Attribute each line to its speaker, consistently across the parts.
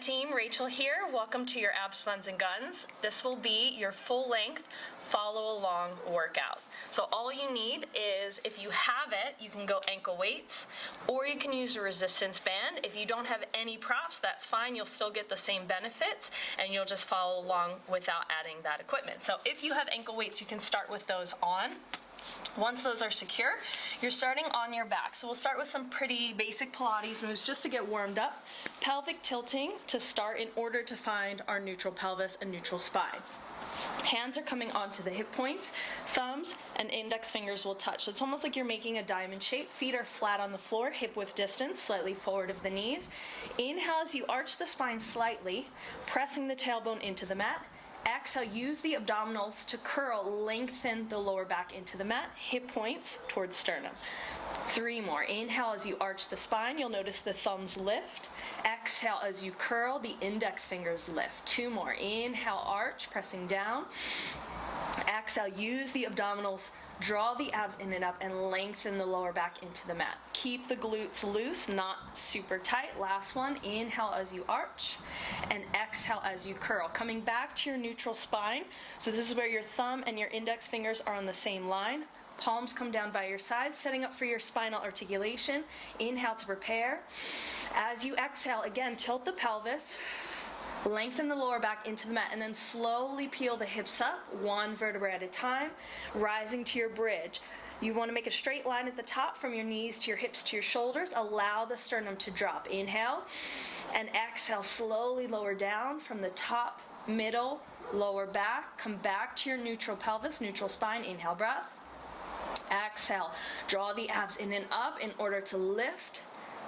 Speaker 1: team, Rachel here. Welcome to your Abs, Buns, and Guns. This will be your full-length follow-along workout. So all you need is, if you have it, you can go ankle weights, or you can use a resistance band. If you don't have any props, that's fine. You'll still get the same benefits, and you'll just follow along without adding that equipment. So if you have ankle weights, you can start with those on. Once those are secure, you're starting on your back. So we'll start with some pretty basic Pilates moves just to get warmed up. Pelvic tilting to start in order to find our neutral pelvis and neutral spine. Hands are coming onto the hip points, thumbs and index fingers will touch. So it's almost like you're making a diamond shape. Feet are flat on the floor, hip width distance, slightly forward of the knees. Inhale as you arch the spine slightly, pressing the tailbone into the mat. Exhale, use the abdominals to curl, lengthen the lower back into the mat, hip points towards sternum. 3 more. Inhale as you arch the spine, you'll notice the thumbs lift. Exhale as you curl, the index fingers lift. 2 more. Inhale, arch, pressing down. Exhale, use the abdominals, draw the abs in and up, and lengthen the lower back into the mat. Keep the glutes loose, not super tight. Last one, inhale as you arch, and exhale as you curl. Coming back to your neutral spine. So this is where your thumb and your index fingers are on the same line. Palms come down by your sides, setting up for your spinal articulation. Inhale to prepare. As you exhale, again, tilt the pelvis, lengthen the lower back into the mat, and then slowly peel the hips up, 1 vertebra at a time, rising to your bridge. You want to make a straight line at the top from your knees to your hips to your shoulders. Allow the sternum to drop. Inhale, and exhale, slowly lower down from the top, middle, lower back. Come back to your neutral pelvis, neutral spine. Inhale, breath. Exhale, draw the abs in and up in order to lift.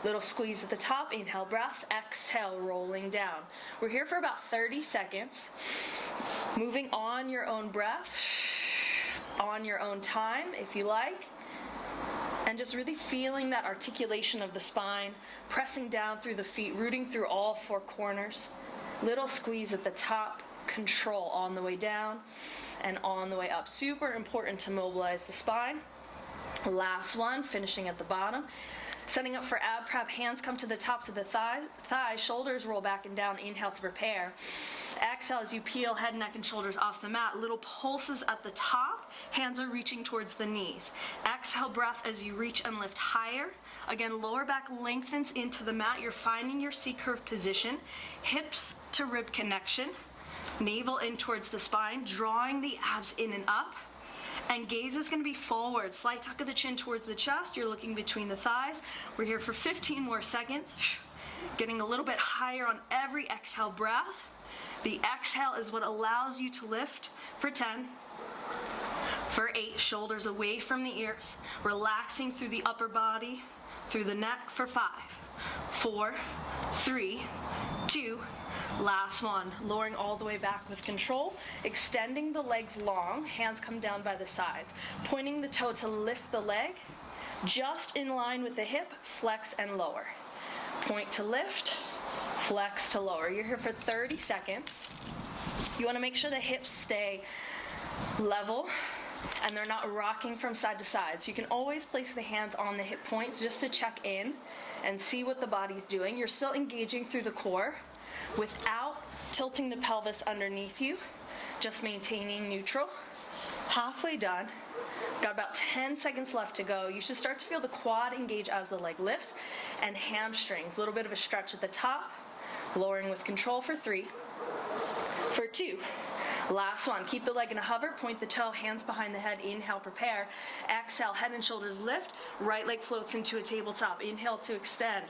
Speaker 1: Little squeeze at the top, inhale, breath, exhale, rolling down. We're here for about 30 seconds. Moving on your own breath, on your own time, if you like. And just really feeling that articulation of the spine, pressing down through the feet, rooting through all 4 corners. Little squeeze at the top, control on the way down and on the way up. Super important to mobilize the spine. Last one, finishing at the bottom. Setting up for ab prep, hands come to the tops of the thighs, shoulders roll back and down, inhale to prepare. Exhale as you peel head, neck, and shoulders off the mat. Little pulses at the top, hands are reaching towards the knees. Exhale, breath as you reach and lift higher. Again, lower back lengthens into the mat. You're finding your C-curve position, hips to rib connection, navel in towards the spine, drawing the abs in and up. And gaze is going to be forward. Slight tuck of the chin towards the chest. You're looking between the thighs. We're here for 15 more seconds. Getting a little bit higher on every exhale breath. The exhale is what allows you to lift for 10. For 8, shoulders away from the ears. Relaxing through the upper body, through the neck for 5, 4, 3, 2, last one. Lowering all the way back with control. Extending the legs long. Hands come down by the sides. Pointing the toe to lift the leg. Just in line with the hip. Flex and lower. Point to lift. Flex to lower. You're here for 30 seconds. You want to make sure the hips stay level and they're not rocking from side to side. So you can always place the hands on the hip points just to check in and see what the body's doing. You're still engaging through the core without tilting the pelvis underneath you, just maintaining neutral. Halfway done. Got about 10 seconds left to go. You should start to feel the quad engage as the leg lifts, and hamstrings. A little bit of a stretch at the top, lowering with control for 3, for 2. Last one. Keep the leg in a hover, point the toe, hands behind the head. Inhale, prepare. Exhale, head and shoulders lift. Right leg floats into a tabletop. Inhale to extend.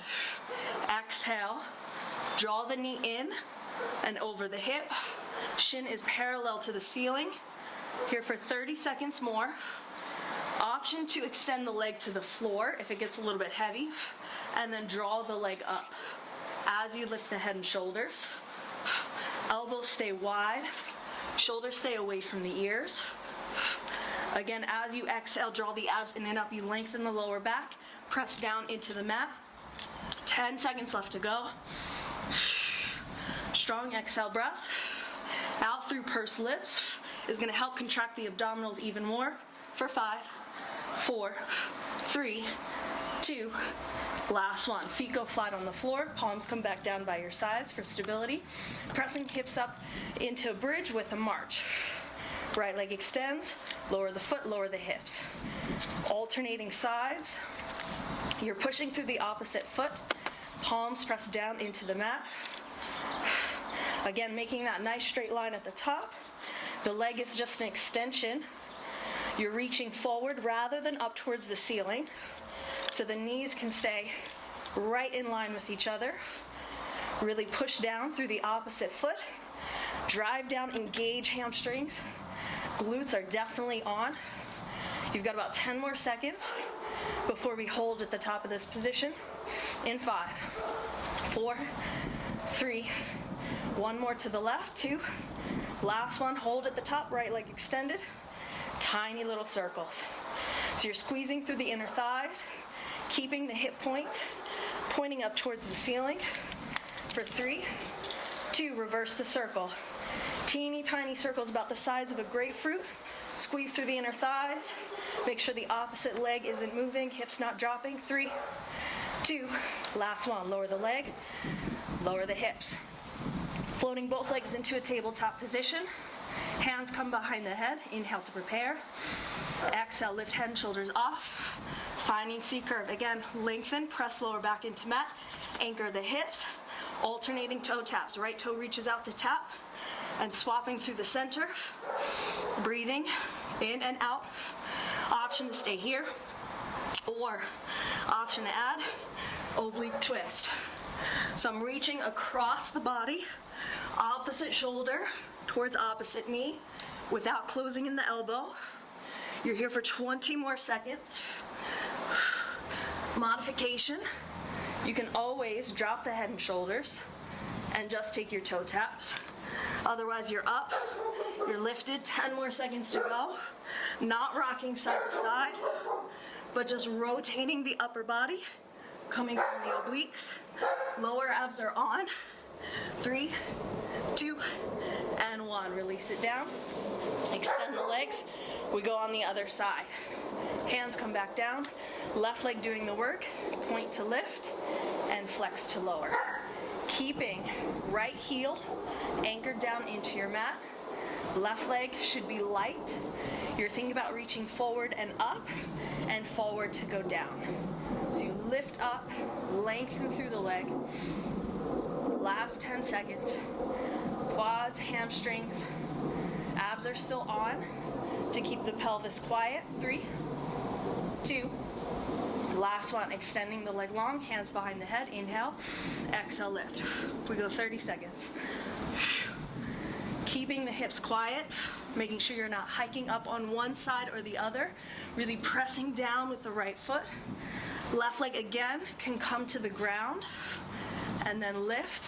Speaker 1: Exhale. Draw the knee in and over the hip. Shin is parallel to the ceiling. Here for 30 seconds more. Option to extend the leg to the floor if it gets a little bit heavy, and then draw the leg up as you lift the head and shoulders. Elbows stay wide, shoulders stay away from the ears. Again, as you exhale, draw the abs in and up. You lengthen the lower back, press down into the mat. 10 seconds left to go. Strong exhale breath. Out through pursed lips is going to help contract the abdominals even more. For 5, 4, 3, 2,
Speaker 2: Last one, feet go flat on the floor, palms come back down by your sides for stability. Pressing hips up into a bridge with a march. Right leg extends, lower the foot, lower the hips. Alternating sides, you're pushing through the opposite foot, palms press down into the mat. Again, making that nice straight line at the top. The leg is just an extension. You're reaching forward rather than up towards the ceiling, so the knees can stay right in line with each other. Really push down through the opposite foot. Drive down, engage hamstrings. Glutes are definitely on. You've got about 10 more seconds before we hold at the top of this position. In 5, 4, 3, one more to the left, 2. Last one, hold at the top, right leg extended. Tiny little circles. So you're squeezing through the inner thighs, keeping the hip points pointing up towards the ceiling. For 3, 2, reverse the circle. Teeny tiny circles about the size of a grapefruit. Squeeze through the inner thighs. Make sure the opposite leg isn't moving, hips not dropping. 3, 2, last one. Lower the leg, lower the hips. Floating both legs into a tabletop position. Hands come behind the head. Inhale to prepare. Exhale, lift head and shoulders off. Finding C-curve. Again, lengthen, press lower back into mat. Anchor the hips. Alternating toe taps. Right toe reaches out to tap. And swapping through the center. Breathing in and out. Option to stay here. Or option to add oblique twist. So I'm reaching across the body. Opposite shoulder towards opposite knee without closing in the elbow. You're here for 20 more seconds. Modification. You can always drop the head and shoulders and just take your toe taps. Otherwise, you're up, you're lifted, 10 more seconds to go. Not rocking side to side, but just rotating the upper body, coming from the obliques. Lower abs are on. 3, 2, and 1. Release it down. Extend the legs. We go on the other side. Hands come back down. Left leg doing the work. Point to lift and flex to lower. Keeping right heel anchored down into your mat. Left leg should be light. You're thinking about reaching forward and up and forward to go down. So you lift up, lengthen through the leg. Last 10 seconds. Quads, hamstrings, abs are still on to keep the pelvis quiet. 3, 2, last one. Extending the leg long, hands behind the head. Inhale, exhale, lift. We go 30 seconds. Keeping the hips quiet, making sure you're not hiking up on one side or the other. Really pressing down with the right foot. Left leg again can come to the ground and then lift.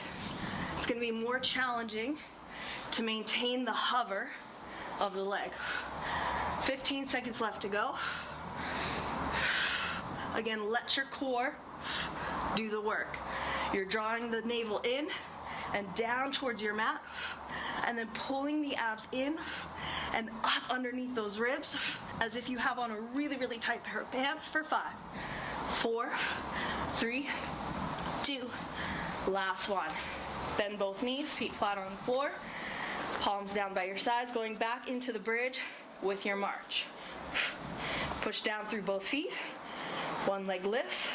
Speaker 2: It's going to be more challenging to maintain the hover of the leg. 15 seconds left to go. Again, let your core do the work. You're drawing the navel in and down towards your mat, and then pulling the abs in and up underneath those ribs as if you have on a really, really tight pair of pants. For 5, 4, 3, 2, last one. Bend both knees, feet flat on the floor, palms down by your sides, going back into the bridge with your march. Push down through both feet. One leg lifts.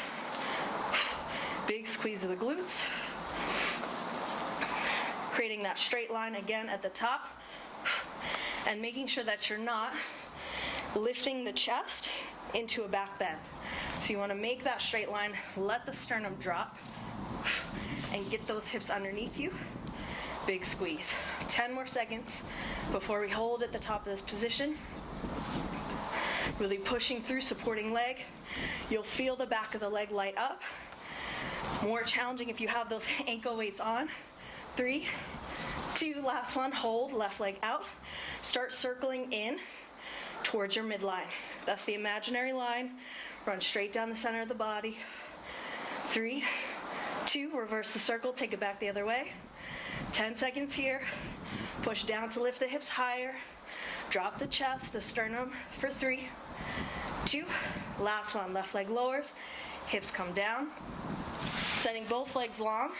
Speaker 2: Big squeeze of the glutes. Creating that straight line again at the top. And making sure that you're not lifting the chest into a back bend. So you want to make that straight line, let the sternum drop, and get those hips underneath you. Big squeeze. 10 more seconds before we hold at the top of this position. Really pushing through, supporting leg. You'll feel the back of the leg light up. More challenging if you have those ankle weights on. 3, 2, last one. Hold, left leg out. Start circling in towards your midline. That's the imaginary line. Run straight down the center of the body. 3, 2, reverse the circle, take it back the other way. 10 seconds here. Push down to lift the hips higher. Drop the chest, the sternum for 3, 2, last one. Left leg lowers. hips come down. Setting both legs long,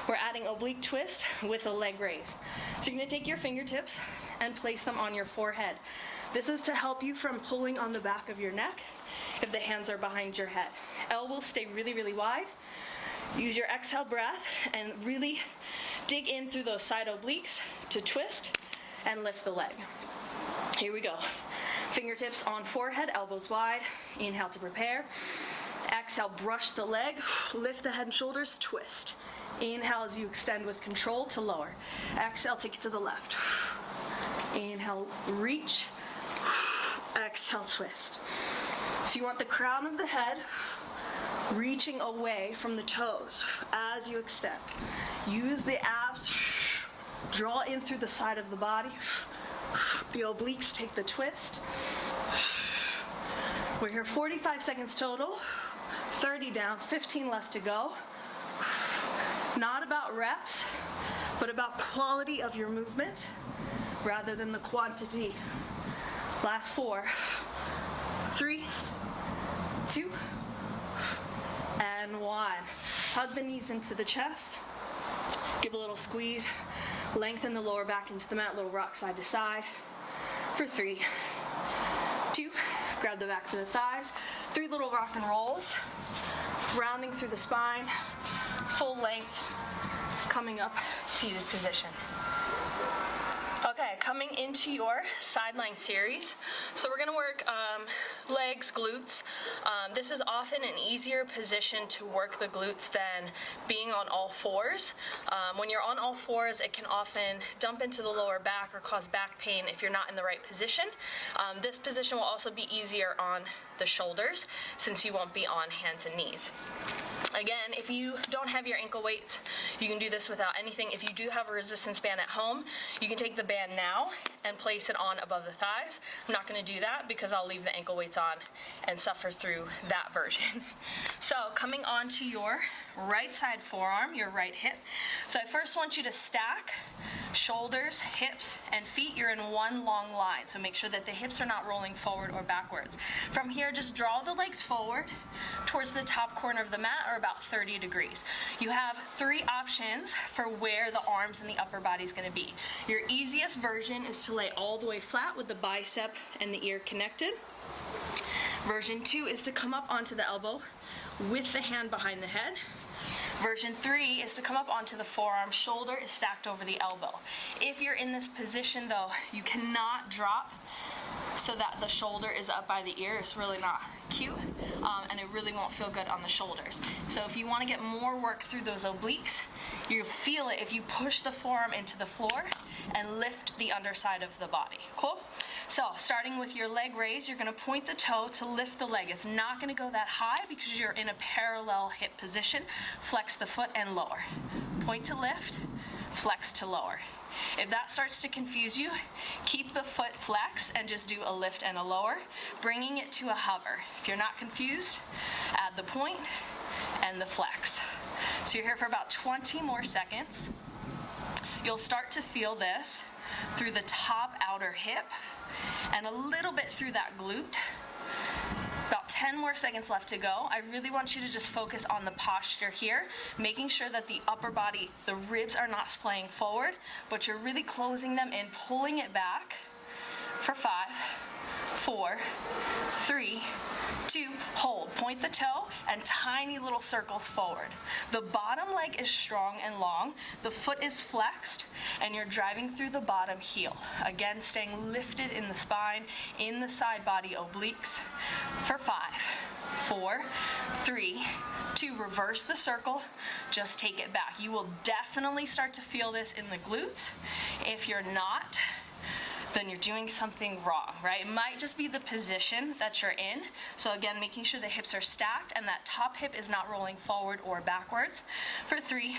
Speaker 2: we're adding oblique twist with a leg raise. So you're gonna take your fingertips and place them on your forehead. This is to help you from pulling on the back of your neck if the hands are behind your head. Elbows stay really, really wide. Use your exhale breath and really dig in through those side obliques to twist and lift the leg. Here we go. Fingertips on forehead, elbows wide. Inhale to prepare. Exhale, brush the leg, lift the head and shoulders, twist. Inhale as you extend with control to lower. Exhale, take it to the left. Inhale, reach. Exhale, twist. So you want the crown of the head reaching away from the toes as you extend. Use the abs, draw in through the side of the body. The obliques take the twist. We're here 45 seconds total, 30 down, 15 left to go. Not about reps, but about quality of your movement rather than the quantity. Last 4, 3, 2, and 1. Hug the knees into the chest. Give a little squeeze. Lengthen the lower back into the mat, little rock side to side. For 3, 2, grab the backs of the thighs. 3 little rock and rolls. Rounding through the spine. Full length. Coming up, seated position. Okay, coming into your sideline series. So we're gonna work legs, glutes. This is often an easier position to work the glutes than being on all fours. When you're on all fours, it can often dump into the lower back or cause back pain if you're not in the right position. This position will also be easier on the shoulders since you won't be on hands and knees. Again, if you don't have your ankle weights, you can do this without anything. If you do have a resistance band at home, you can take the band now and place it on above the thighs. I'm not going to do that because I'll leave the ankle weights on and suffer through that version. So coming onto your right side forearm, your right hip. So I first want you to stack shoulders, hips, and feet. You're in one long line, so make sure that the hips are not rolling forward or backwards. From here, just draw the legs forward towards the top corner of the mat, or about 30 degrees. You have 3 options for where the arms and the upper body is going to be. Your easiest version is to lay all the way flat with the bicep and the ear connected. Version 2 is to come up onto the elbow with the hand behind the head. Version 3 is to come up onto the forearm, shoulder is stacked over the elbow. If you're in this position though, you cannot drop so that the shoulder is up by the ear. It's really not cute, and it really won't feel good on the shoulders. So if you want to get more work through those obliques, you feel it if you push the forearm into the floor and lift the underside of the body. Cool? So starting with your leg raise, you're going to point the toe to lift the leg. It's not going to go that high because you're in a parallel hip position. Flex the foot and lower. Point to lift, flex to lower. If that starts to confuse you, keep the foot flexed and just do a lift and a lower, bringing it to a hover. If you're not confused, add the point and the flex. So you're here for about 20 more seconds. You'll start to feel this through the top outer hip and a little bit through that glute. About 10 more seconds left to go. I really want you to just focus on the posture here, making sure that the upper body, the ribs are not splaying forward, but you're really closing them in, pulling it back for 5, 4, 3, 2, hold. Point the toe and tiny little circles forward. The bottom leg is strong and long, the foot is flexed, and you're driving through the bottom heel. Again, staying lifted in the spine, in the side body obliques. For 5, 4, 3, 2, reverse the circle, just take it back. You will definitely start to feel this in the glutes. If you're not, then you're doing something wrong, right? It might just be the position that you're in. So again, making sure the hips are stacked and that top hip is not rolling forward or backwards. For 3,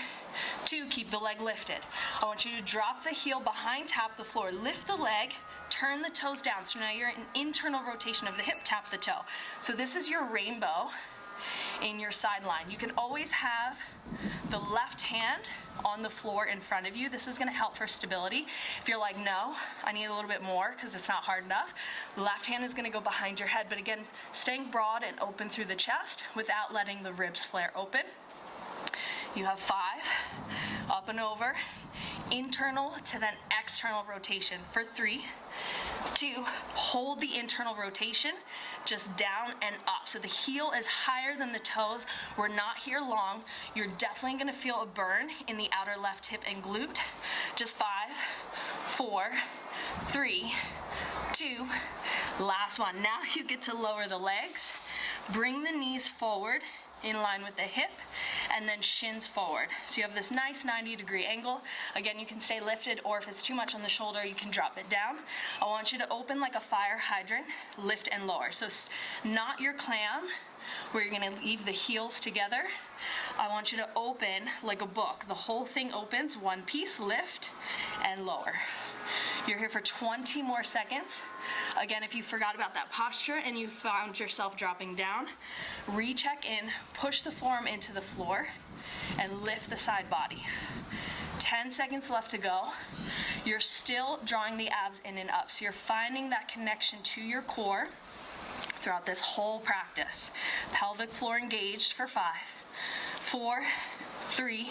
Speaker 2: 2, keep the leg lifted. I want you to drop the heel behind, tap the floor, lift the leg, turn the toes down. So now you're in internal rotation of the hip, tap the toe. So this is your rainbow. in your sideline. You can always have the left hand on the floor in front of you. This is gonna help for stability. If you're like, no, I need a little bit more because it's not hard enough, left hand is gonna go behind your head, but again, staying broad and open through the chest without letting the ribs flare open. You have 5, up and over, internal to then external rotation for 3, 2, hold the internal rotation, just down and up. So the heel is higher than the toes. We're not here long. You're definitely gonna feel a burn in the outer left hip and glute. Just 5, 4, 3, 2, last one. Now you get to lower the legs, bring the knees forward, in line with the hip, and then shins forward. So you have this nice 90-degree angle. Again, you can stay lifted, or if it's too much on the shoulder, you can drop it down. I want you to open like a fire hydrant, lift and lower. So not your clam, where you're gonna leave the heels together. I want you to open like a book. The whole thing opens, one piece, lift and lower. You're here for 20 more seconds. Again, if you forgot about that posture and you found yourself dropping down, recheck in, push the forearm into the floor, and lift the side body. 10 seconds left to go. You're still drawing the abs in and up, so you're finding that connection to your core throughout this whole practice. Pelvic floor engaged for 5, 4, 3,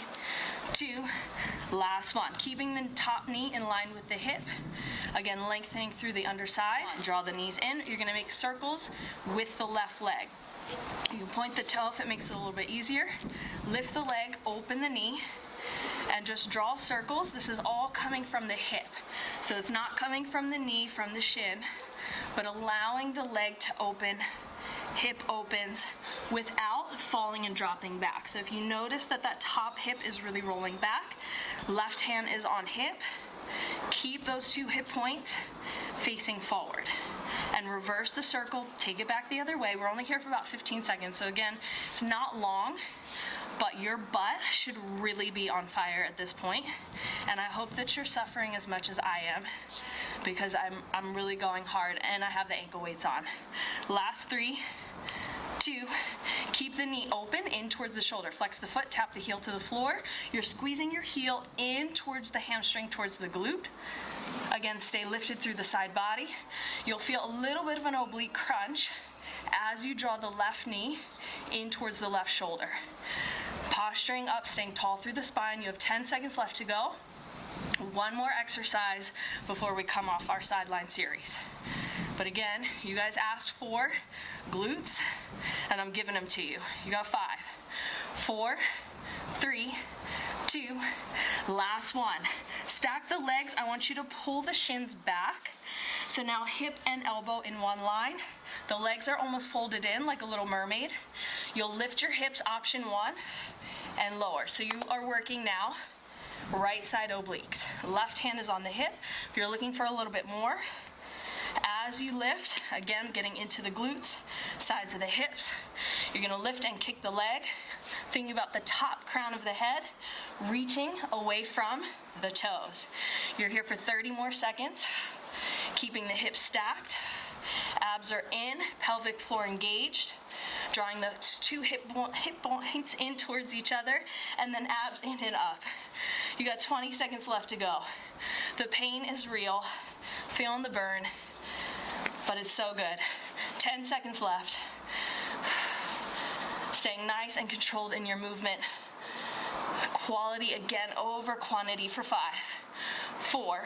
Speaker 2: 2, last one. Keeping the top knee in line with the hip. Again, lengthening through the underside. Draw the knees in. You're gonna make circles with the left leg. You can point the toe if it makes it a little bit easier. Lift the leg, open the knee, and just draw circles. This is all coming from the hip. So it's not coming from the knee, from the shin, but allowing the leg to open, hip opens without falling and dropping back. So if you notice that that top hip is really rolling back, left hand is on hip, keep those 2 hip points facing forward. And reverse the circle, take it back the other way. We're only here for about 15 seconds. So again, it's not long, but your butt should really be on fire at this point. And I hope that you're suffering as much as I am, because I'm really going hard and I have the ankle weights on. Last 3, 2, keep the knee open in towards the shoulder. Flex the foot, tap the heel to the floor. You're squeezing your heel in towards the hamstring, towards the glute. Again, stay lifted through the side body. You'll feel a little bit of an oblique crunch as you draw the left knee in towards the left shoulder. Posturing up, staying tall through the spine. You have 10 seconds left to go. One more exercise before we come off our sideline series. But again, you guys asked for glutes, and I'm giving them to you. You got 5, 4, 3, 2, last one. Stack the legs. I want you to pull the shins back. So now hip and elbow in one line. The legs are almost folded in like a little mermaid. You'll lift your hips, option 1, and lower. So you are working now right side obliques. Left hand is on the hip. If you're looking for a little bit more, as you lift, again, getting into the glutes, sides of the hips, you're gonna lift and kick the leg, thinking about the top crown of the head, reaching away from the toes. You're here for 30 more seconds, keeping the hips stacked, abs are in, pelvic floor engaged, drawing the 2 hip points in towards each other, and then abs in and up. You got 20 seconds left to go. The pain is real, feeling the burn, but it's so good. 10 seconds left. Staying nice and controlled in your movement. Quality again over quantity for 5, 4,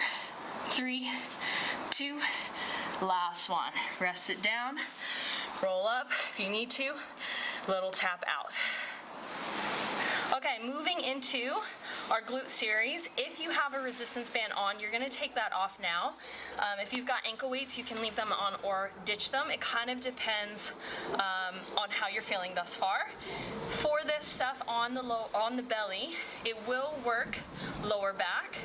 Speaker 2: 3, 2, last one. Rest it down, roll up if you need to, little tap out. Okay, moving into our glute series. If you have a resistance band on, you're gonna take that off now. If you've got ankle weights, you can leave them on or ditch them. It kind of depends on how you're feeling thus far. For this stuff on the belly, it will work lower back.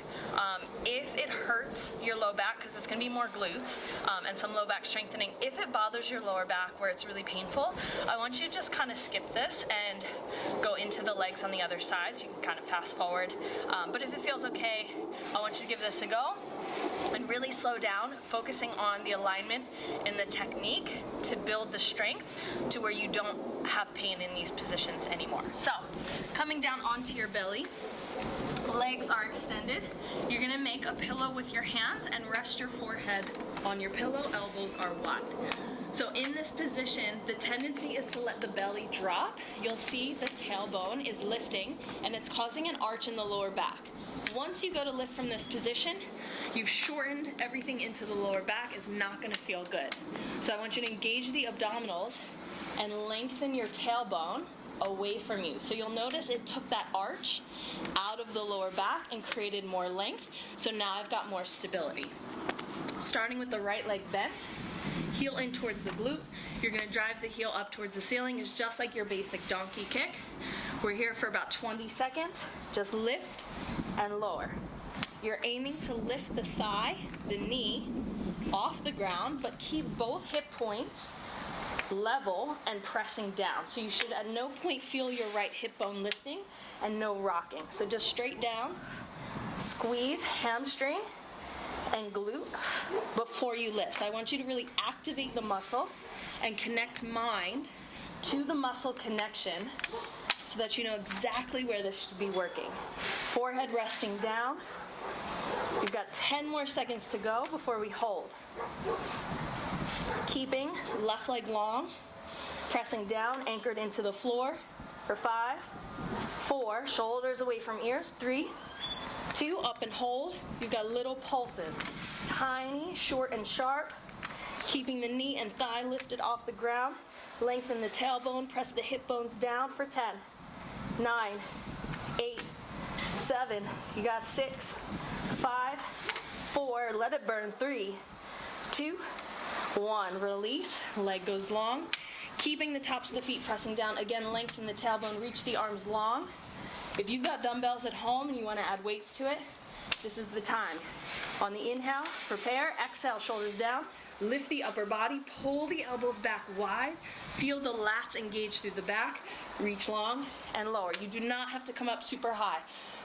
Speaker 2: If it hurts your low back, because it's gonna be more glutes and some low back strengthening, if it bothers your lower back where it's really painful, I want you to just kind of skip this and go into the legs on
Speaker 1: on the other side, so you can kind of fast forward. But if it feels okay, I want you to give this a go and really slow down, focusing on the alignment and the technique to build the strength to where you don't have pain in these positions anymore. So, coming down onto your belly, legs are extended. You're gonna make a pillow with your hands and rest your forehead on your pillow, elbows are wide. So in this position, the tendency is to let the belly drop. You'll see the tailbone is lifting and it's causing an arch in the lower back. Once you go to lift from this position, you've shortened everything into the lower back. It's not gonna feel good. So I want you to engage the abdominals and lengthen your tailbone away from you. So you'll notice it took that arch out of the lower back and created more length. So now I've got more stability. Starting with the right leg bent, heel in towards the glute. You're gonna drive the heel up towards the ceiling. It's just like your basic donkey kick. We're here for about 20 seconds. Just lift and lower. You're aiming to lift the thigh, the knee, off the ground, but keep both hip points level and pressing down. So you should at no point feel your right hip bone lifting and no rocking. So just straight down, squeeze hamstring and glute before you lift. So I want you to really activate the muscle and connect mind to the muscle connection so that you know exactly where this should be working. Forehead resting down. You've got 10 more seconds to go before we hold. Keeping left leg long, pressing down, anchored into the floor for 5, 4, shoulders away from ears, 3, 2, up and hold. You've got little pulses, tiny, short and sharp, keeping the knee and thigh lifted off the ground. Lengthen the tailbone, press the hip bones down for 10, 9, 8, 7, you got 6, 5, 4, let it burn, 3, 2, 1, release, leg goes long. Keeping the tops of the feet pressing down, again lengthen the tailbone, reach the arms long. If you've got dumbbells at home and you want to add weights to it, this is the time. On the inhale, prepare, exhale, shoulders down, lift the upper body, pull the elbows back wide, feel the lats engage through the back, reach long and lower. You do not have to come up super high.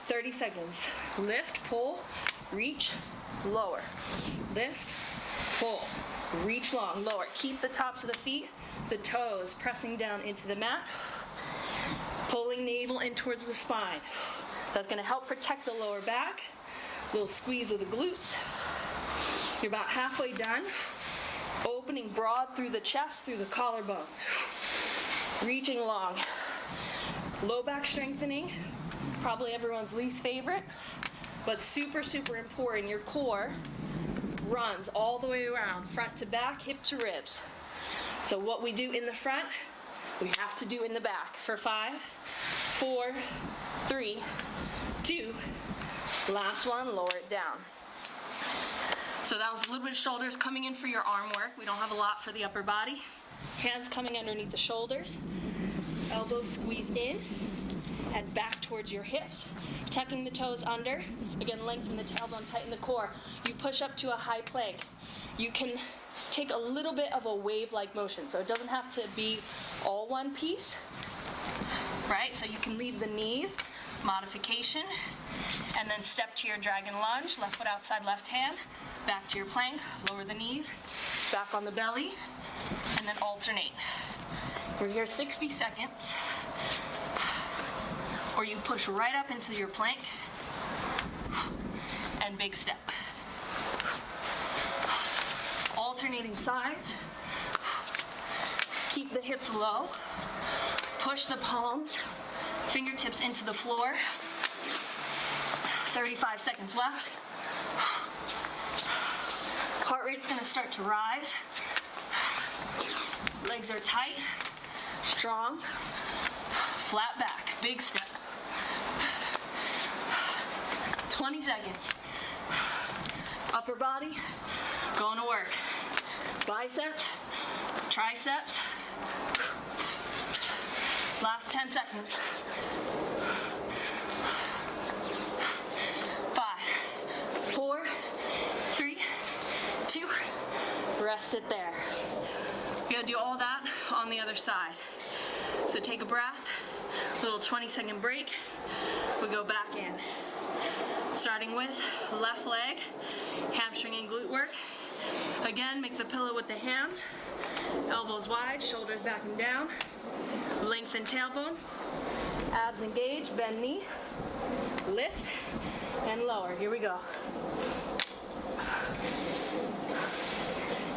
Speaker 1: 30 seconds. Lift, pull, reach, lower. Lift, pull, reach long, lower. Keep the tops of the feet, the toes pressing down into the mat, pulling navel in towards the spine. That's going to help protect the lower back. Little squeeze of the glutes. You're about halfway done. Opening broad through the chest, through the collarbones. Reaching long. Low back strengthening, probably everyone's least favorite, but super, super important. Your core runs all the way around, front to back, hip to ribs. So what we do in the front, we have to do in the back for 5, 4, 3, 2, last one, lower it down. So that was a little bit of shoulders coming in for your arm work. We don't have a lot for the upper body. Hands coming underneath the shoulders. Elbows squeeze in and back towards your hips. Tucking the toes under. Again, lengthen the tailbone, tighten the core. You push up to a high plank. You can take a little bit of a wave-like motion. So it doesn't have to be all one piece, right? So you can leave the knees, modification, and then step to your dragon lunge, left foot outside, left hand, back to your plank, lower the knees, back on the belly, and then alternate. We're here 60 seconds. Or you push right up into your plank and big step. Alternating sides. Keep the hips low. Push the palms, fingertips into the floor. 35 seconds left. Heart rate's gonna start to rise. Legs are tight, strong, flat back, big step. 20 seconds. Upper body, going to work. Biceps, triceps. Last 10 seconds. 5, 4, 3, 2, rest it there. You gotta do all that on the other side. So take a breath,
Speaker 2: Little 20-second break. We go back in. Starting with left leg, hamstring and glute work. Again, make the pillow with the hands. Elbows wide, shoulders back and down. Lengthen tailbone. Abs engaged, bend knee. Lift and lower. Here we go.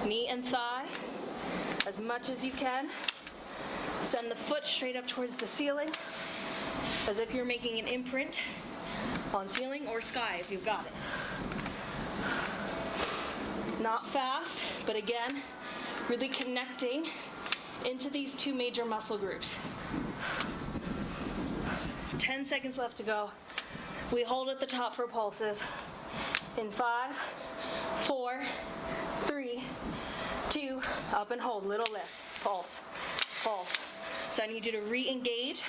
Speaker 2: Knee and thigh as much as you can. Send the foot straight up towards the ceiling as if you're making an imprint on ceiling or sky if you've got it. Not fast, but again, really connecting into these two major muscle groups. 10 seconds left to go. We hold at the top for pulses. In 5, 4, 3, 2, up and hold, little lift, pulse, pulse. So I need you to re-engage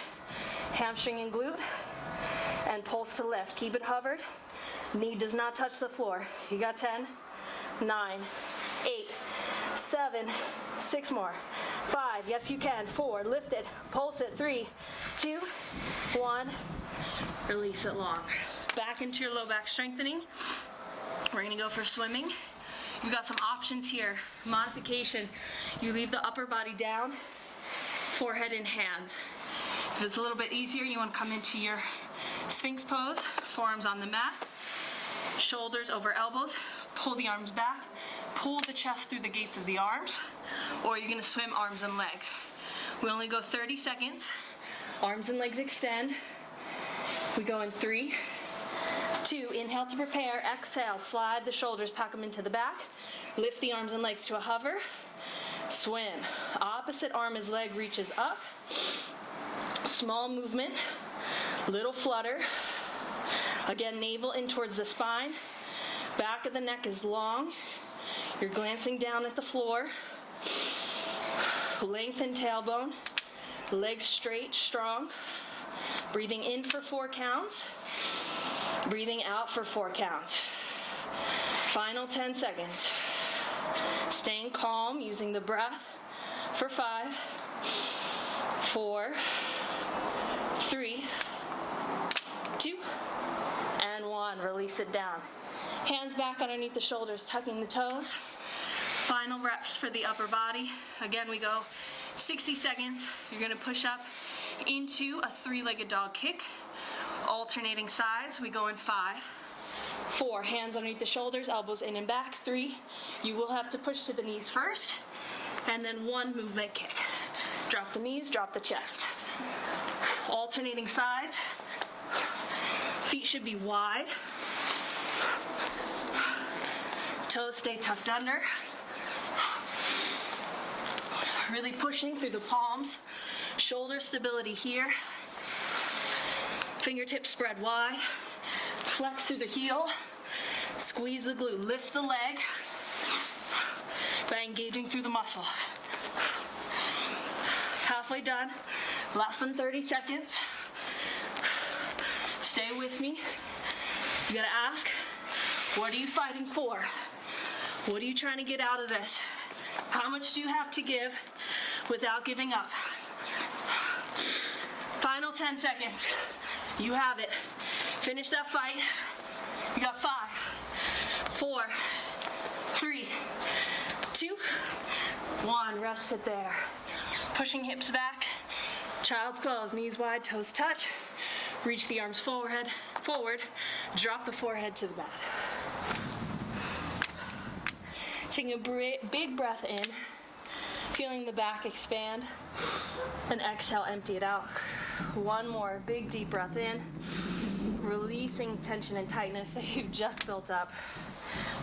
Speaker 2: hamstring and glute and pulse to lift. Keep it hovered. Knee does not touch the floor. You got 10, 9, 8, 7, 6 more. 5, yes you can. 4, lift it, pulse it. 3, 2, 1, release it long. Back into your low back strengthening. We're gonna go for swimming. You've got some options here. Modification, you leave the upper body down, forehead in hands. If it's a little bit easier, you want to come into your Sphinx pose, forearms on the mat, shoulders over elbows, pull the arms back, pull the chest through the gates of the arms, or you're going to swim arms and legs. We only go 30 seconds. Arms and legs extend. We go in 3, 2, inhale to prepare, exhale, slide the shoulders, pack them into the back, lift the arms and legs to a hover, swim. Opposite arm as leg reaches up. Small movement, little flutter. Again, navel in towards the spine. Back of the neck is long. You're glancing down at the floor. Lengthen tailbone. Legs straight, strong. Breathing in for 4 counts. Breathing out for 4 counts. Final 10 seconds. Staying calm, using the breath for 5, 4, 3, 2, and 1. Release it down. Hands back underneath the shoulders, tucking the toes. Final reps for the upper body. Again, we go 60 seconds. You're gonna push up into a 3-legged dog kick. Alternating sides, we go in 5, 4, hands underneath the shoulders, elbows in and back. 3, you will have to push to the knees first, and then 1 movement kick. Drop the knees, drop the chest. Alternating sides, feet should be wide. Toes stay tucked under. Really pushing through the palms. Shoulder stability here. Fingertips spread wide. Flex through the heel. Squeeze the glute. Lift the leg by engaging through the muscle. Halfway done. Less than 30 seconds. Stay with me. You gotta ask, what are you fighting for? What are you trying to get out of this? How much do you have to give without giving up? Final 10 seconds. You have it. Finish that fight. You got 5, 4, 3, 2, 1. Rest it there. Pushing hips back. Child's pose. Knees wide, toes touch. Reach the arms forward. Drop the forehead to the mat. Taking a big breath in. Feeling the back expand. And exhale, empty it out. One more big deep breath in. Releasing tension and tightness that you've just built up.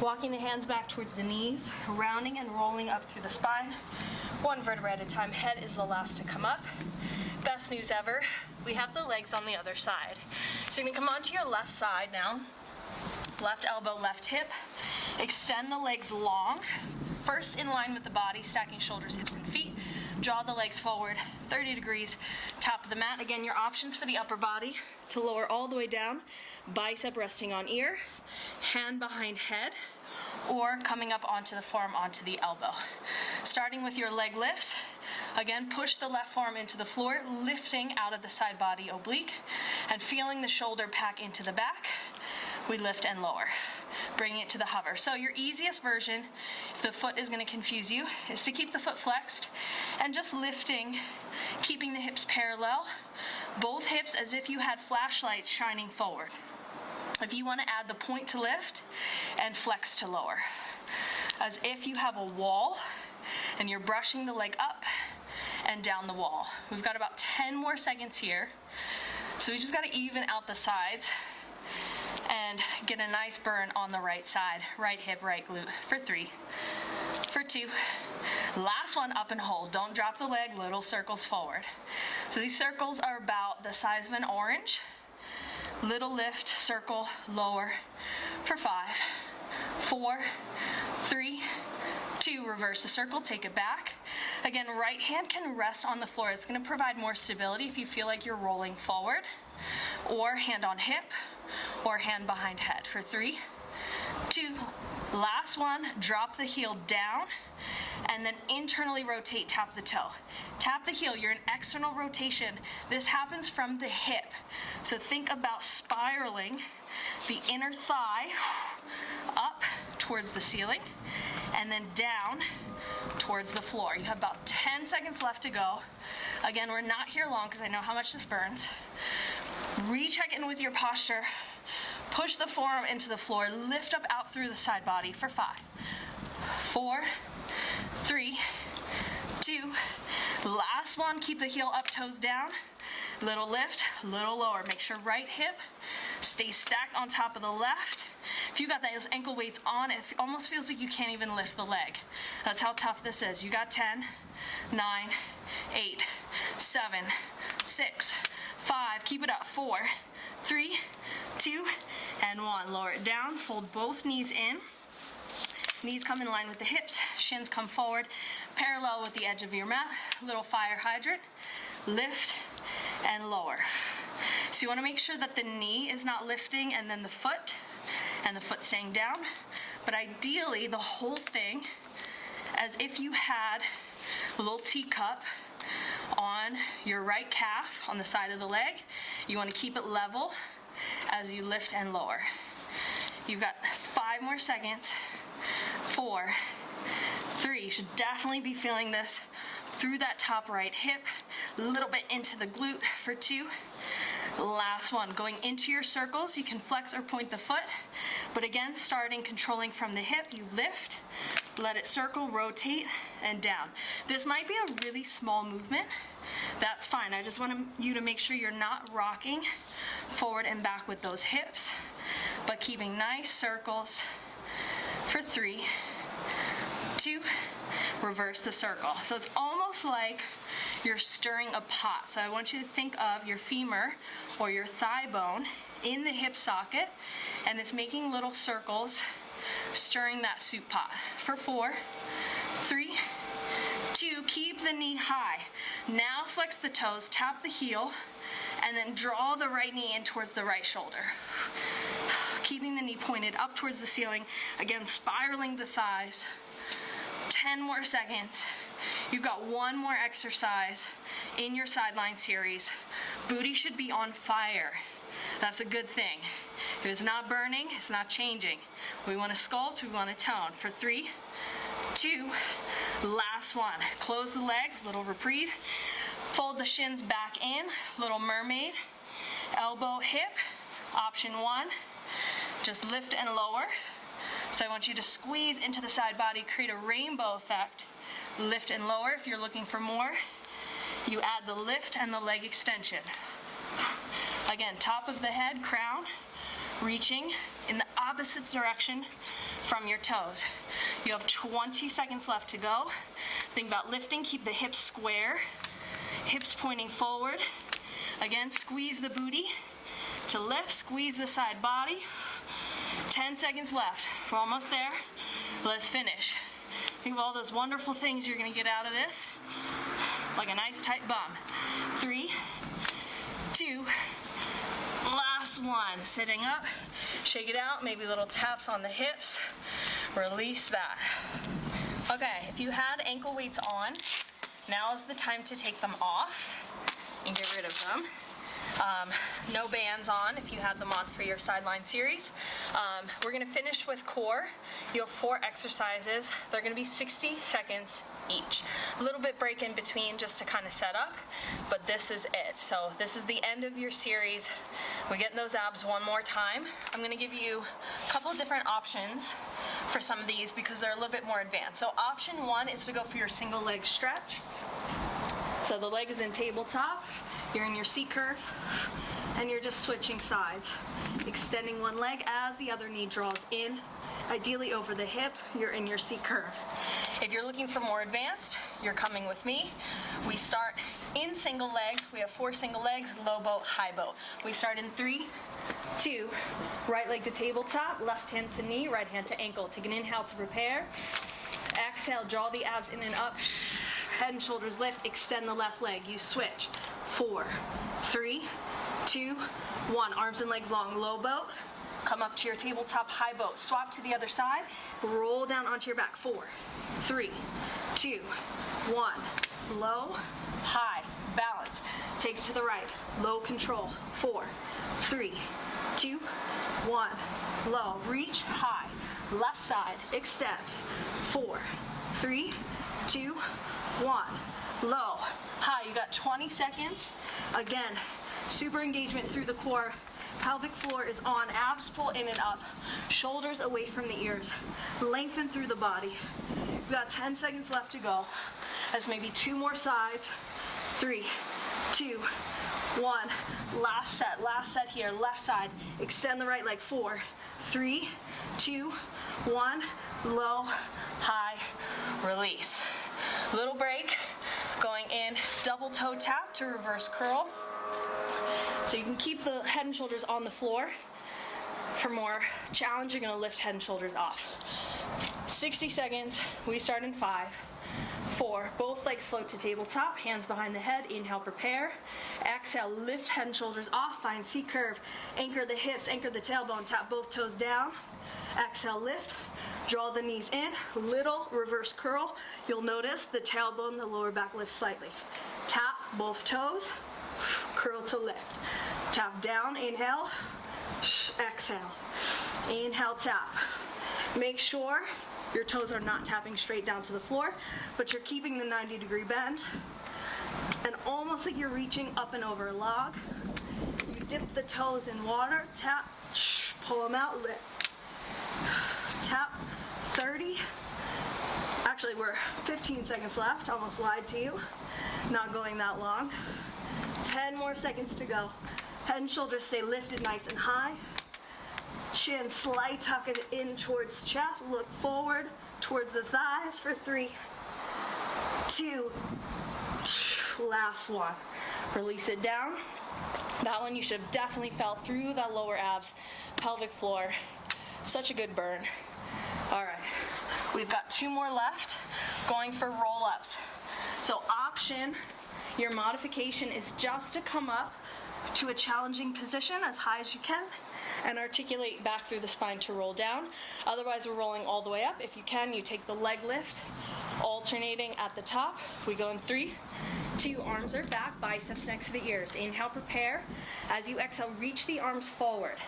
Speaker 2: Walking the hands back towards the knees, rounding and rolling up through the spine. 1 vertebra at a time. Head is the last to come up. Best news ever, we have the legs on the other side. So you're gonna come onto your left side now. Left elbow, left hip. Extend the legs long. First in line with the body, stacking shoulders, hips, and feet. Draw the legs forward, 30 degrees, top of the mat. Again, your options for the upper body to lower all the way down. Bicep resting on ear, hand behind head, or coming up onto the forearm, onto the elbow. Starting with your leg lifts,
Speaker 1: Again, push the left forearm into the floor, lifting out of the side body oblique and feeling the shoulder pack into the back. We lift and lower, bringing it to the hover. So your easiest version, if the foot is going to confuse you, is to keep the foot flexed and just lifting, keeping the hips parallel, both hips as if you had flashlights shining forward. If you want to add the point to lift and flex to lower, as if you have a wall and you're brushing the leg up and down the wall. We've got about 10 more seconds here. So we just got to even out the sides and get a nice burn on the right side, right hip, right glute, for 3, for 2. Last one, up and hold. Don't drop the leg, little circles forward. So these circles are about the size of an orange. Little lift, circle, lower, for 5, 4, 3, 2, reverse the circle, take it back. Again, right hand can rest on the floor. It's going to provide more stability if you feel like you're rolling forward, or hand on hip, or hand behind head, for 3, 2, last one, drop the heel down, and then internally rotate, tap the toe. Tap the heel, you're in external rotation. This happens from the hip. So think about spiraling the inner thigh up towards the ceiling, and then down towards the floor. You have about 10 seconds left to go. Again, we're not here long because I know how much this burns. Recheck in with your posture. Push the forearm into the floor. Lift up out through the side body for 5, 4, 3, 2. Last one, keep the heel up, toes down. Little lift, little lower. Make sure right hip stays stacked on top of the left. If you got those ankle weights on, it almost feels like you can't even lift the leg. That's how tough this is. You got 10, 9, 8, 7, 6, 5. Keep it up. 4, 3, 2, and 1. Lower it down. Fold both knees in. Knees come in line with the hips. Shins come forward, parallel with the edge of your mat. Little fire hydrant. Lift and lower. So you want to make sure that the knee is not lifting and then the foot, and the foot staying down. But ideally, the whole thing, as if you had a little teacup on your right calf on the side of the leg. You want to keep it level as you lift and lower. You've got 5 more seconds. 4, 3. You should definitely be feeling this through that top right hip, a little bit into the glute, for 2. Last one, going into your circles. You can flex or point the foot, but again, starting controlling from the hip, you lift, let it circle, rotate, and down. This might be a really small movement. That's fine. I just want you to make sure you're not rocking forward and back with those hips, but keeping nice circles for 3, 2, reverse the circle. So it's almost like you're stirring a pot. So I want you to think of your femur or your thigh bone in the hip socket, and it's making little circles, stirring that soup pot. For 4, 3, 2, keep the knee high. Now flex the toes, tap the heel, and then draw the right knee in towards the right shoulder. Keeping the knee pointed up towards the ceiling. Again, spiraling the thighs. 10 more seconds. You've got 1 more exercise in your sideline series. Booty should be on fire. That's a good thing. If it's not burning, it's not changing. We want to sculpt, we want to tone. For 3, 2, last one. Close the legs, little reprieve. Fold the shins back in, little mermaid. Elbow, hip. Option 1, just lift and lower. So I want you to squeeze into the side body, create a rainbow effect. Lift and lower. If you're looking for more, you add the lift and the leg extension. Again, top of the head, crown, reaching in the opposite direction from your toes. You have 20 seconds left to go. Think about lifting, keep the hips square, hips pointing forward. Again, squeeze the booty to lift, squeeze the side body. 10 seconds left. We're almost there. Let's finish. Think of all those wonderful things you're going to get out of this. Like a nice tight bum. 3, 2, last one. Sitting up, shake it out, maybe little taps on the hips. Release that. Okay, if you had ankle weights on, Now is the time to take them off and get rid of them. No bands on if you had them on for your sideline series. We're gonna finish with core. You have 4 exercises. They're gonna be 60 seconds each. A little bit break in between just to kind of set up, but this is it. So this is the end of your series. We're getting those abs one more time. I'm gonna give you a couple of different options for some of these because they're a little bit more advanced. So option 1 is to go for your single leg stretch. So the leg is in tabletop, you're in your C curve, and you're just switching sides. Extending one leg as the other knee draws in, ideally over the hip, you're in your C curve. If you're looking for more advanced, you're coming with me. We start in single leg, we have 4 single legs, low boat, high boat. We start in 3, 2, right leg to tabletop, left hand to knee, right hand to ankle. Take an inhale to prepare. Exhale, draw the abs in and up. Head and shoulders lift, extend the left leg. You switch. 4, 3, 2, 1. Arms and legs long, low boat. Come up to your tabletop, high boat. Swap to the other side. Roll down onto your back. 4, 3, 2, 1. Low, high, balance. Take it to the right. Low control. 4, 3, 2, 1. Low, reach, high. Left side, extend. 4, 3, 2, 1. Low, high. You got 20 seconds. Again, super engagement through the core. Pelvic floor is on. Abs pull in and up. Shoulders away from the ears. Lengthen through the body. You've got 10 seconds left to go. That's maybe 2 more sides. 3, 2, 1. Last set here. Left side. Extend the right leg. 4, 3, 2, 1. Low, high, release. Little break. Going in, double toe tap to reverse curl. So you can keep the head and shoulders on the floor. For more challenge, you're gonna lift head and shoulders off. 60 seconds, we start in 5, 4, both legs float to tabletop, hands behind the head, inhale, prepare. Exhale, lift head and shoulders off, find C curve, anchor the hips, anchor the tailbone, tap both toes down. Exhale, lift, draw the knees in, little reverse curl. You'll notice the tailbone, the lower back lifts slightly. Tap both toes, curl to lift. Tap down, inhale, exhale. Inhale, tap. Make sure your toes are not tapping straight down to the floor, but you're keeping the 90-degree bend. And almost like you're reaching up and over a log. You dip the toes in water, tap, pull them out, lift. Tap, 30. Actually, we're 15 seconds left. Almost lied to you. Not going that long. 10 more seconds to go. Head and shoulders stay lifted nice and high. Chin slight tuck it in towards chest. Look forward towards the thighs for 3, 2, last one. Release it down. That one you should have definitely felt through that lower abs, pelvic floor. Such a good burn. All right, we've got 2 more left, going for roll-ups. So option, your modification is just to come up to a challenging position as high as you can and articulate back through the spine to roll down. Otherwise, we're rolling all the way up. If you can, you take the leg lift, alternating at the top. We go in 3, 2, arms are back, biceps next to the ears. Inhale, prepare. As you exhale, reach the arms forward.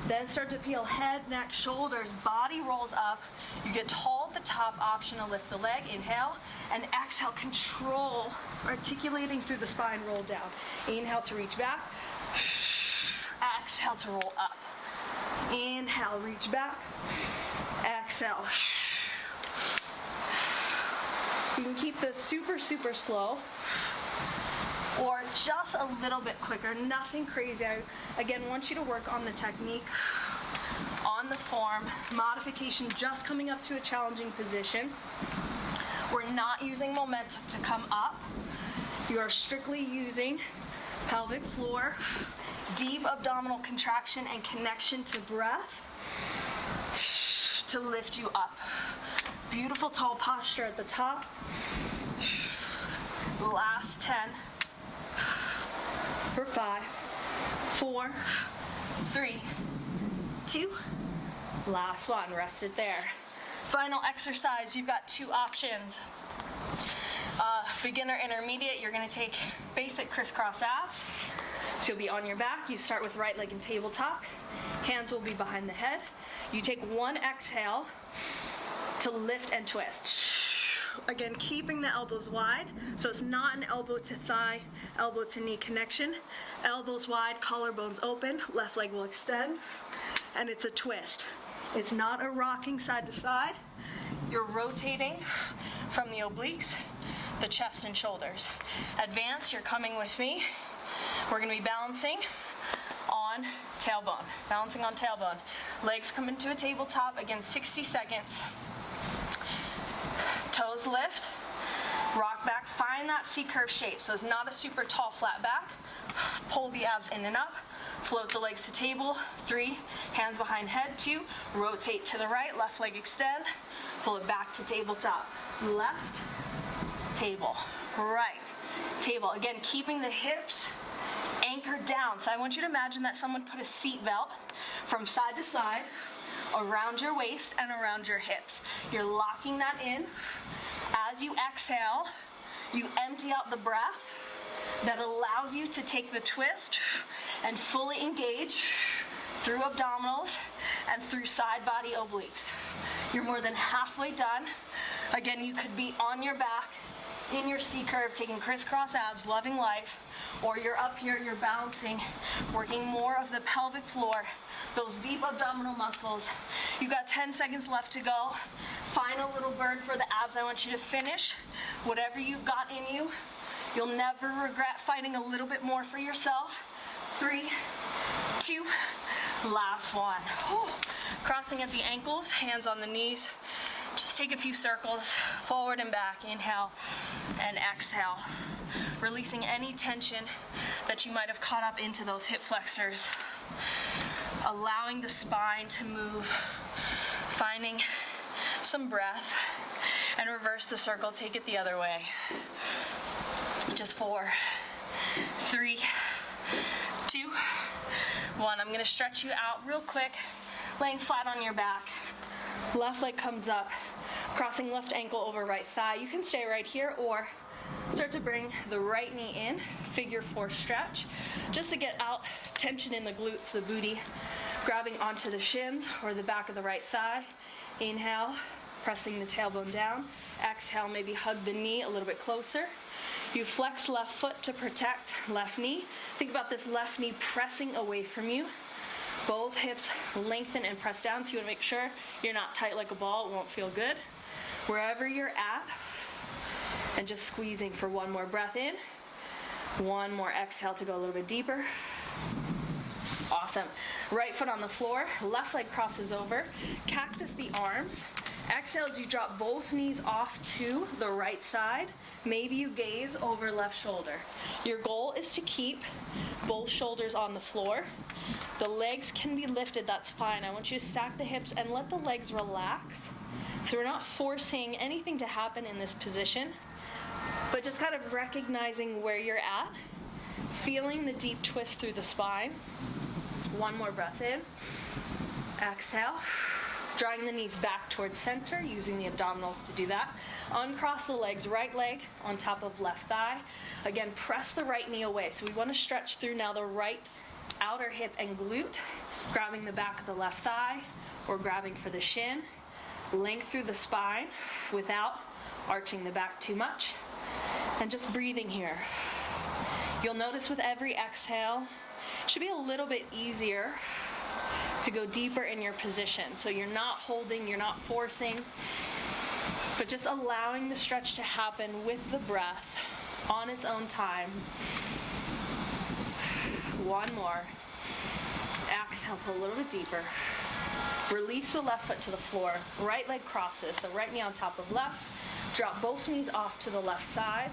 Speaker 1: Then start to peel head, neck, shoulders, body rolls up. You get tall at the top, option to lift the leg. Inhale, and exhale, control, articulating through the spine, roll down. Inhale to reach back. Exhale to roll up. Inhale, reach back. Exhale. You can keep this super, super slow or just a little bit quicker, nothing crazy. I, again, want you to work on the technique, on the form, modification, just coming up to a challenging position. We're not using momentum to come up. You are strictly using pelvic floor, deep abdominal contraction and connection to breath to lift you up. Beautiful tall posture at the top. Last 10 for 5, 4, 3, 2, last one. Rest it there. Final exercise, you've got 2 options.
Speaker 2: Beginner intermediate, you're gonna take basic crisscross abs. So you'll be on your back. You start with right leg and tabletop. Hands will be behind the head. You take one exhale to lift and twist. Again, keeping the elbows wide, so it's not an elbow to thigh, elbow to knee connection. Elbows wide, collarbones open, left leg will extend, and it's a twist. It's not a rocking side to side. You're rotating from the obliques, the chest and shoulders. Advanced, you're coming with me. We're gonna be balancing on tailbone. Balancing on tailbone. Legs come into a tabletop, again, 60 seconds. Toes lift, rock back, find that C-curve shape. So it's not a super tall flat back. Pull the abs in and up, float the legs to table. 3, hands behind head. 2, rotate to the right, left leg extend, pull it back to tabletop. Left, table, right, table. Again, keeping the hips anchored down. So I want you to imagine that someone put a seat belt from side to side around your waist and around your hips. You're locking that in. As you exhale, you empty out the breath. That allows you to take the twist and fully engage through abdominals and through side body obliques. You're more than halfway done. Again, you could be on your back in your C-curve, taking crisscross abs, loving life, or you're up here, you're balancing, working more of the pelvic floor, those deep abdominal muscles. You got 10 seconds left to go. Final little burn for the abs. I want you to finish whatever you've got in you. You'll never regret fighting a little bit more for yourself. 3, 2, last one. Whew. Crossing at the ankles, hands on the knees. Just take a few circles, forward and back. Inhale and exhale. Releasing any tension that you might have caught up into those hip flexors. Allowing the spine to move. Finding some breath. And reverse the circle, take it the other way. Just 4, 3, 2, 1. I'm gonna stretch you out real quick, laying flat on your back. Left leg comes up, crossing left ankle over right thigh. You can stay right here or start to bring the right knee in, figure 4 stretch, just to get out tension in the glutes, the booty, grabbing onto the shins or the back of the right thigh. Inhale, pressing the tailbone down. Exhale, maybe hug the knee a little bit closer. You flex left foot to protect left knee. Think about this left knee pressing away from you. Both hips lengthen and press down, so you want to make sure you're not tight like a ball. It won't feel good. Wherever you're at, and just squeezing for one more breath in. One more exhale to go a little bit deeper. Awesome. Right foot on the floor, left leg crosses over. Cactus the arms. Exhale as you drop both knees off to the right side. Maybe you gaze over left shoulder. Your goal is to keep both shoulders on the floor. The legs can be lifted, that's fine. I want you to stack the hips and let the legs relax. So we're not forcing anything to happen in this position, but just kind of recognizing where you're at, feeling the deep twist through the spine. One more breath in. Exhale. Drawing the knees back towards center, using the abdominals to do that. Uncross the legs, right leg on top of left thigh. Again, press the right knee away. So we want to stretch through now the right outer hip and glute, grabbing the back of the left thigh or grabbing for the shin. Length through the spine without arching the back too much. And just breathing here. You'll notice with every exhale, it should be a little bit easier to go deeper in your position. So you're not holding, you're not forcing, but just allowing the stretch to happen with the breath on its own time. One more. Exhale, pull a little bit deeper. Release the left foot to the floor. Right leg crosses, so right knee on top of left. Drop both knees off to the left side.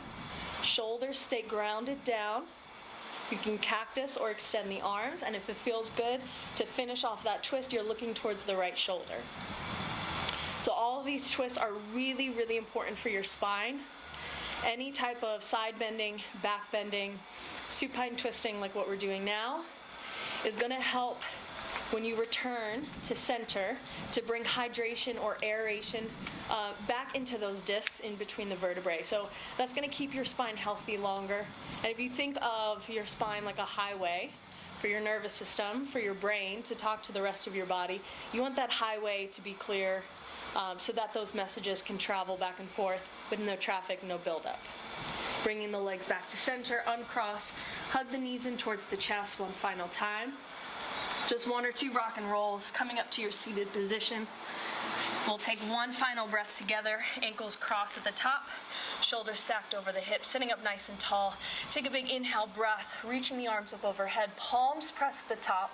Speaker 2: Shoulders stay grounded down. You can cactus or extend the arms, and if it feels good to finish off that twist, you're looking towards the right shoulder. So all of these twists are really, really important for your spine. Any type of side bending, back bending, supine twisting like what we're doing now is going to help when you return to center to bring hydration or aeration back into those discs in between the vertebrae. So that's going to keep your spine healthy longer. And if you think of your spine like a highway for your nervous system, for your brain to talk to the rest of your body, you want that highway to be clear so that those messages can travel back and forth with no traffic, no buildup. Bringing the legs back to center, uncross, hug the knees in towards the chest one final time. Just 1 or 2 rock and rolls, coming up to your seated position. We'll take one final breath together, ankles crossed at the top, shoulders stacked over the hips, sitting up nice and tall. Take a big inhale breath, reaching the arms up overhead, palms pressed at the top,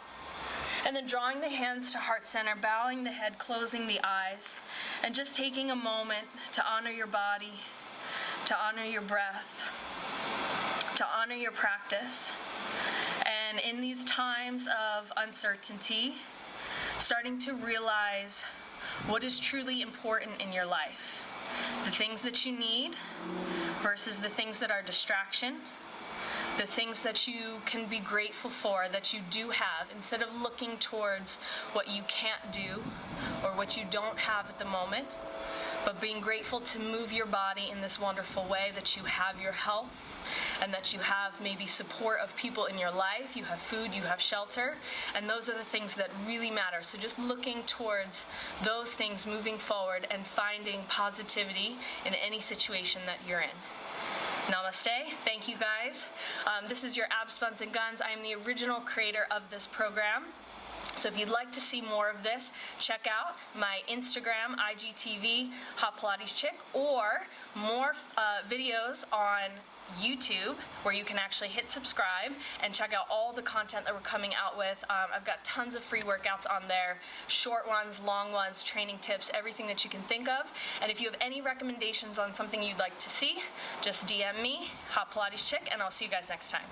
Speaker 2: and then drawing the hands to heart center, bowing the head, closing the eyes, and just taking a moment to honor your body, to honor your breath, to honor your practice. And in these times of uncertainty, starting to realize what is truly important in your life. The things that you need versus the things that are distraction. The things that you can be grateful for that you do have, instead of looking towards what you can't do or what you don't have at the moment, but being grateful to move your body in this wonderful way, that you have your health and that you have maybe support of people in your life, you have food, you have shelter, and those are the things that really matter. So just looking towards those things moving forward and finding positivity in any situation that you're in. Namaste. Thank you guys. This is your Abs, Buns, and Guns. I am the original creator of this program. So if you'd like to see more of this, check out my Instagram, IGTV, Hot Pilates Chick, or more videos on YouTube where you can actually hit subscribe and check out all the content that we're coming out with. I've got tons of free workouts on there, short ones, long ones, training tips, everything that you can think of. And if you have any recommendations on something you'd like to see, just DM me, Hot Pilates Chick, and I'll see you guys next time.